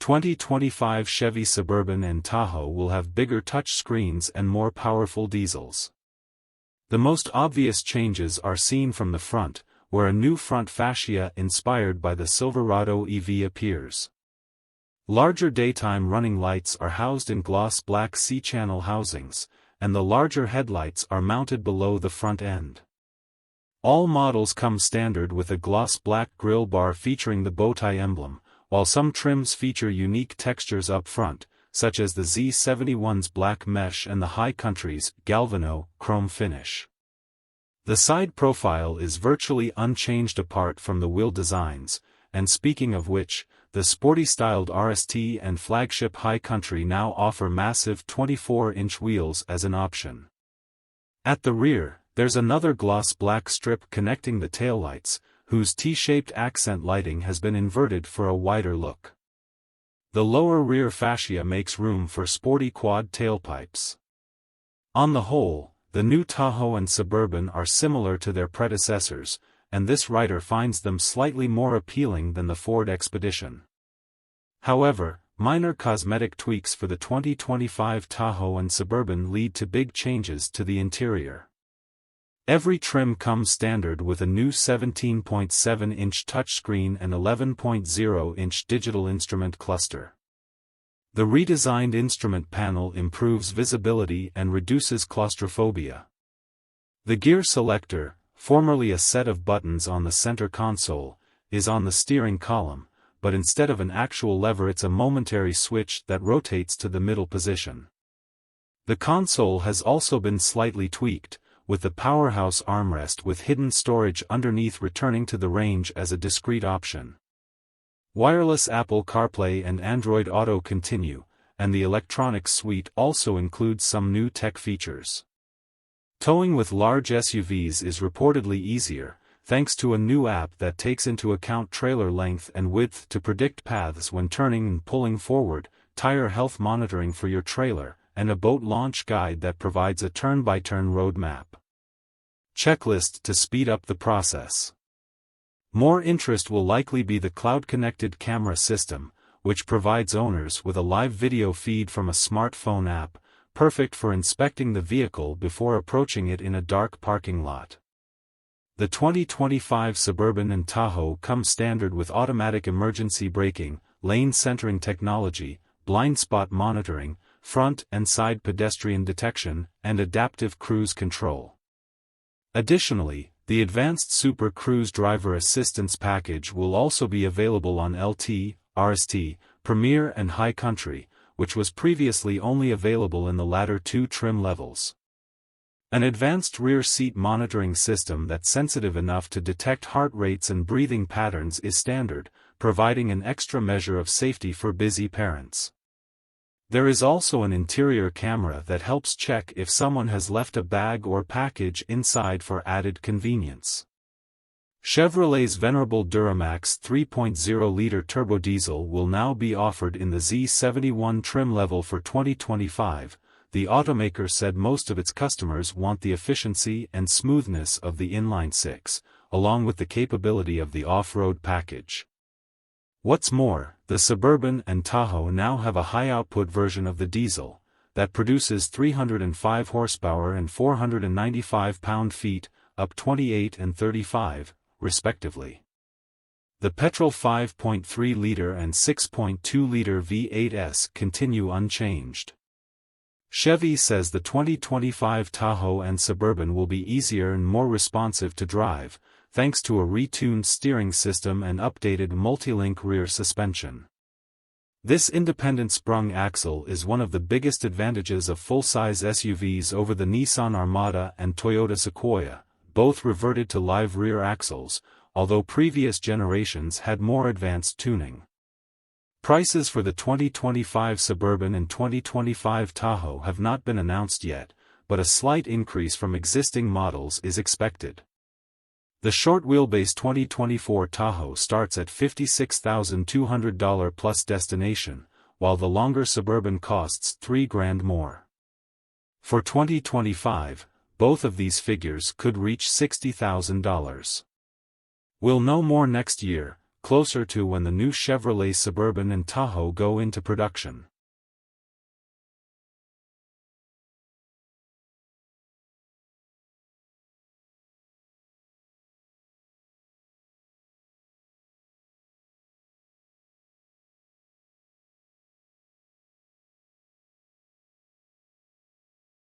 2025 Chevy Suburban and Tahoe will have bigger touchscreens and more powerful diesels. The most obvious changes are seen from the front, where a new front fascia inspired by the Silverado EV appears. Larger daytime running lights are housed in gloss black C-channel housings, and the larger headlights are mounted below the front end. All models come standard with a gloss black grille bar featuring the bowtie emblem, while some trims feature unique textures up front, such as the Z71's black mesh and the High Country's Galvano chrome finish. The side profile is virtually unchanged apart from the wheel designs, and speaking of which, the sporty-styled RST and flagship High Country now offer massive 24-inch wheels as an option. At the rear, there's another gloss black strip connecting the taillights, whose T-shaped accent lighting has been inverted for a wider look. The lower rear fascia makes room for sporty quad tailpipes. On the whole, the new Tahoe and Suburban are similar to their predecessors, and this rider finds them slightly more appealing than the Ford Expedition. However, minor cosmetic tweaks for the 2025 Tahoe and Suburban lead to big changes to the interior. Every trim comes standard with a new 17.7-inch touchscreen and 11.0-inch digital instrument cluster. The redesigned instrument panel improves visibility and reduces claustrophobia. The gear selector, formerly a set of buttons on the center console, is on the steering column, but instead of an actual lever it's a momentary switch that rotates to the middle position. The console has also been slightly tweaked, with the powerhouse armrest with hidden storage underneath returning to the range as a discrete option. Wireless Apple CarPlay and Android Auto continue, and the electronics suite also includes some new tech features. Towing with large SUVs is reportedly easier, thanks to a new app that takes into account trailer length and width to predict paths when turning and pulling forward, tire health monitoring for your trailer, and a boat launch guide that provides a turn-by-turn roadmap. Checklist to speed up the process. More interest will likely be the cloud-connected camera system, which provides owners with a live video feed from a smartphone app, perfect for inspecting the vehicle before approaching it in a dark parking lot. The 2025 Suburban and Tahoe come standard with automatic emergency braking, lane centering technology, blind spot monitoring, front and side pedestrian detection, and adaptive cruise control. Additionally, the Advanced Super Cruise Driver Assistance Package will also be available on LT, RST, Premier and High Country, which was previously only available in the latter two trim levels. An advanced rear seat monitoring system that's sensitive enough to detect heart rates and breathing patterns is standard, providing an extra measure of safety for busy parents. There is also an interior camera that helps check if someone has left a bag or package inside for added convenience. Chevrolet's venerable Duramax 3.0-liter turbodiesel will now be offered in the Z71 trim level for 2025. The automaker said most of its customers want the efficiency and smoothness of the inline-six, along with the capability of the off-road package. What's more, the Suburban and Tahoe now have a high-output version of the diesel, that produces 305 horsepower and 495 pound-feet, up 28 and 35, respectively. The petrol 5.3-liter and 6.2-liter V8s continue unchanged. Chevy says the 2025 Tahoe and Suburban will be easier and more responsive to drive, thanks to a retuned steering system and updated multi-link rear suspension. This independent sprung axle is one of the biggest advantages of full-size SUVs over the Nissan Armada and Toyota Sequoia, both reverted to live rear axles, although previous generations had more advanced tuning. Prices for the 2025 Suburban and 2025 Tahoe have not been announced yet, but a slight increase from existing models is expected. The short-wheelbase 2024 Tahoe starts at $56,200 plus destination, while the longer Suburban costs $3,000 more. For 2025, both of these figures could reach $60,000. We'll know more next year, closer to when the new Chevrolet Suburban and Tahoe go into production.